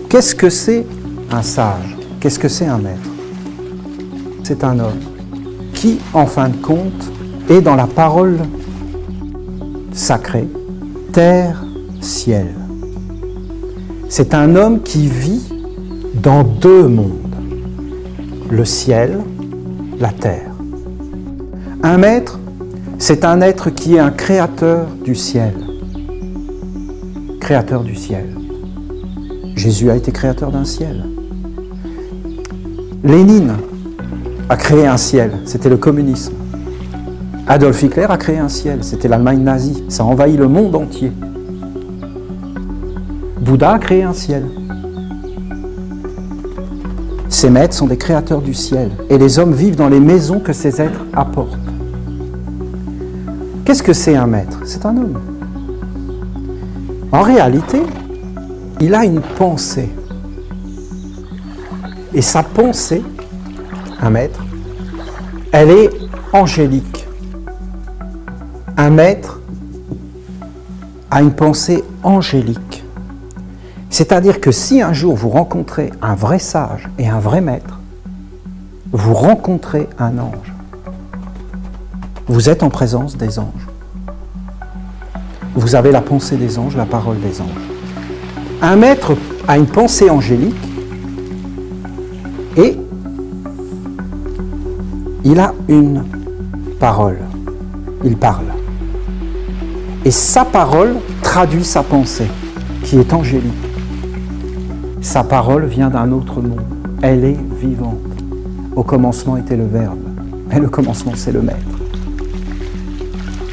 Qu'est-ce que c'est un sage? Qu'est-ce que c'est un maître? C'est un homme qui, en fin de compte, est dans la parole sacrée, terre, ciel. C'est un homme qui vit dans deux mondes, le ciel, la terre. Un maître, c'est un être qui est un créateur du ciel. Créateur du ciel. Jésus a été créateur d'un ciel. Lénine a créé un ciel, c'était le communisme. Adolf Hitler a créé un ciel, c'était l'Allemagne nazie. Ça a envahi le monde entier. Bouddha a créé un ciel. Ces maîtres sont des créateurs du ciel. Et les hommes vivent dans les maisons que ces êtres apportent. Qu'est-ce que c'est un maître? C'est un homme. En réalité, il a une pensée. Et sa pensée, un maître, elle est angélique. Un maître a une pensée angélique. C'est-à-dire que si un jour vous rencontrez un vrai sage et un vrai maître, vous rencontrez un ange. Vous êtes en présence des anges. Vous avez la pensée des anges, la parole des anges. Un maître a une pensée angélique et il a une parole. Il parle. Et sa parole traduit sa pensée, qui est angélique. Sa parole vient d'un autre monde. Elle est vivante. Au commencement était le Verbe. Et le commencement, c'est le Maître.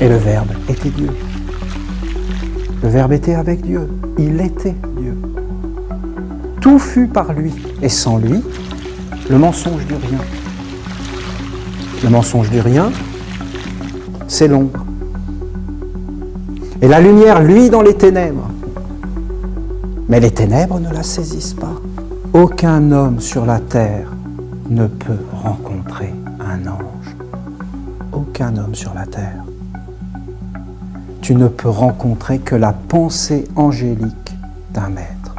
Et le Verbe était Dieu. Le Verbe était avec Dieu. Il était Dieu. Tout fut par lui. Et sans lui, le mensonge du rien. Le mensonge du rien, c'est l'ombre. Et la lumière luit dans les ténèbres. Mais les ténèbres ne la saisissent pas. Aucun homme sur la terre ne peut rencontrer un ange. Aucun homme sur la terre. Tu ne peux rencontrer que la pensée angélique d'un maître.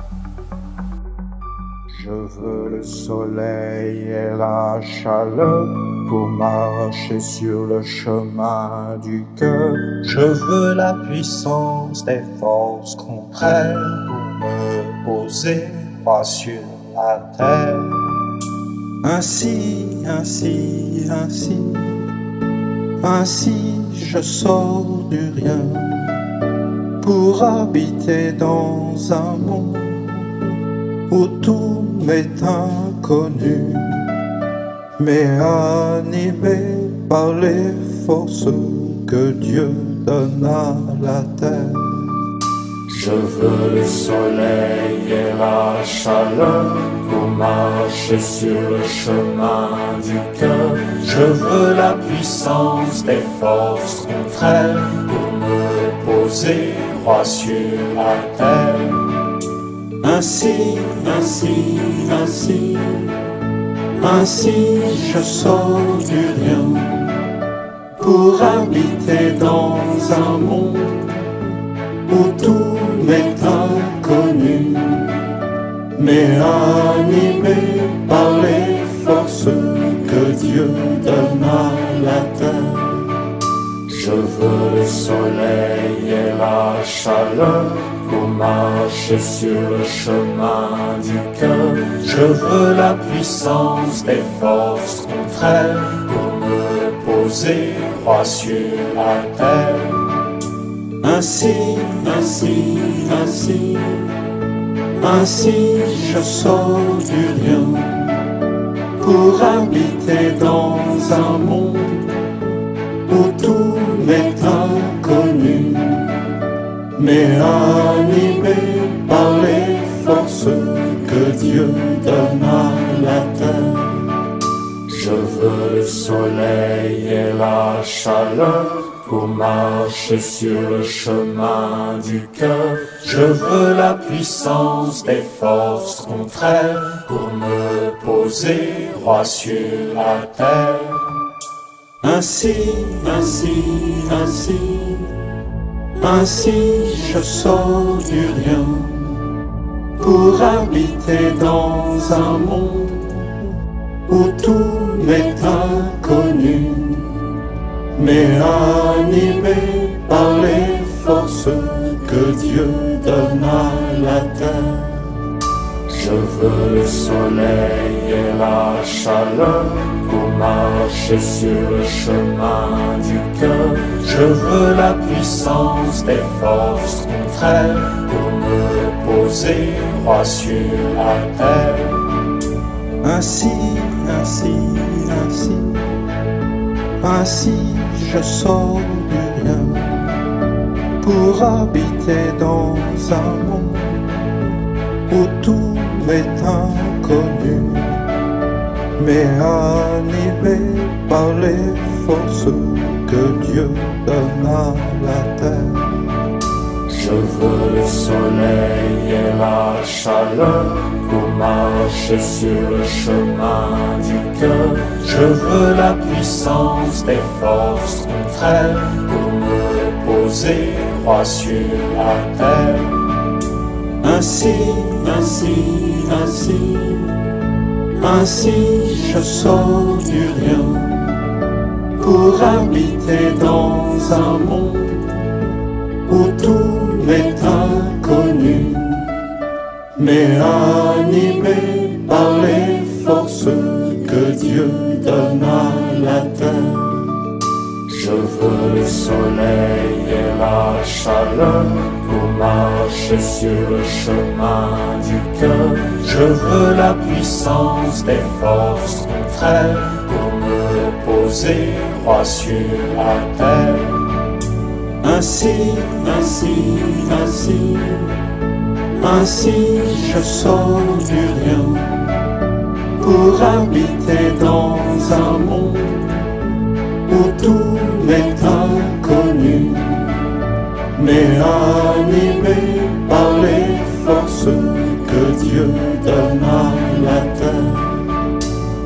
Je veux le soleil et la chaleur pour marcher sur le chemin du cœur. Je veux la puissance des forces contraires pour me poser droit sur la terre. Ainsi, je sors du rien pour habiter dans un monde où tout m'est inconnu, mais animé par les forces que Dieu donne à la terre. Je veux le soleil et la chaleur pour marcher sur le chemin du cœur. Je veux la puissance des forces contraires pour me poser droit sur la terre. Ainsi, je sors du rien pour habiter dans un monde où tout m'est inconnu, mais animé par les forces que Dieu donne à la terre. Je veux le soleil et la chaleur pour marcher sur le chemin du cœur. Je veux la puissance des forces contraires pour me poser droit sur la terre. Ainsi, je sors du rien pour habiter dans un monde où tout m'est inconnu, mais animé par les forces que Dieu donne à la terre. Je veux le soleil et la chaleur pour marcher sur le chemin du cœur. Je veux la puissance des forces contraires pour me poser droit sur la terre. Ainsi, je sors du rien pour habiter dans un monde où tout m'est inconnu, mais animé par les forces que Dieu donne à la terre. Je veux le soleil et la chaleur pour marcher sur le chemin du cœur. Je veux la puissance des forces contraires pour me poser droit sur la terre. Ainsi, je sors du rien pour habiter dans un monde où tout m'est inconnu, mais animé par les forces que Dieu donne à la terre. Je veux le soleil et la chaleur pour marcher sur le chemin du cœur. Je veux la puissance des forces contraires pour me poser droit sur la terre. Ainsi, je sors du rien pour habiter dans un monde où tout m'est inconnu, mais animé par les forces que Dieu donne à la terre. Je veux le soleil et la chaleur pour marcher sur le chemin du cœur. Je veux la puissance des forces contraires pour me poser droit sur la terre. Ainsi, je sors du rien pour habiter dans un monde où tout m'est inconnu, mais animé par les forces que Dieu donne à la terre.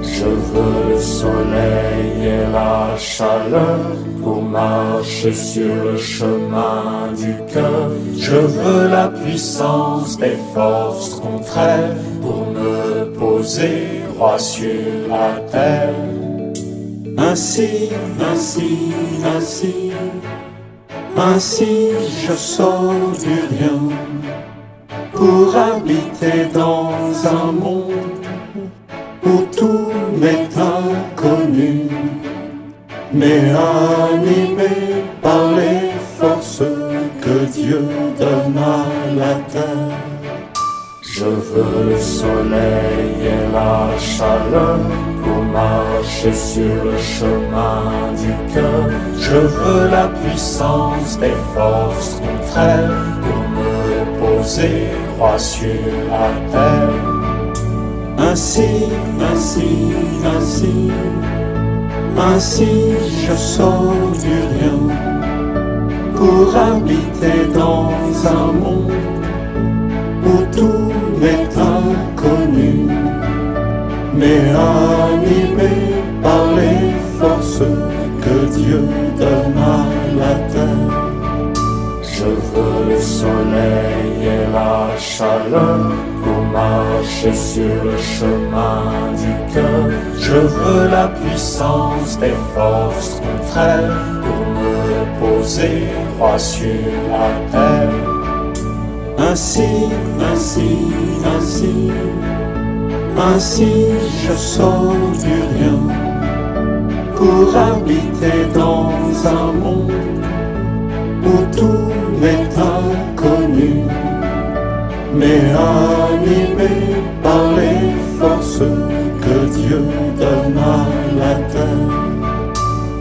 Je veux le soleil et la chaleur pour marcher sur le chemin du cœur. Je veux la puissance des forces contraires pour me poser droit sur la terre. Ainsi, je sors du rien pour habiter dans un monde où tout m'est inconnu, mais animé par les forces que Dieu donne à la terre. Je veux le soleil et la chaleur pour marcher sur le chemin du cœur. Je veux la puissance des forces contraires pour me poser droit sur la terre. Ainsi, je sors du rien pour habiter dans un monde où tout m'est inconnu, mais animé par les forces que Dieu donne à la terre. Je veux le soleil et la chaleur pour marcher sur le chemin du cœur. Je veux la puissance des forces contraires pour me poser droit sur la terre. Ainsi, je sors du rien pour habiter dans un monde où tout m'est inconnu, mais animé par les forces que Dieu donne à la terre.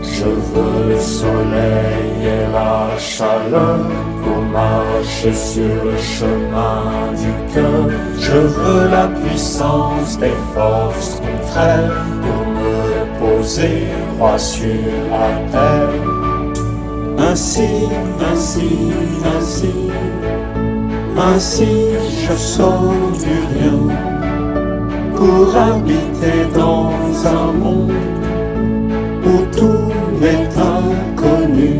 Je veux le soleil et la chaleur pour marcher sur le chemin du cœur. Je veux la puissance des forces contraires pour me poser droit sur la terre. Ainsi, je sors du rien pour habiter dans un monde où tout m'est inconnu,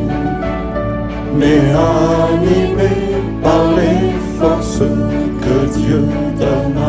mais animé par les forces que Dieu Dieu de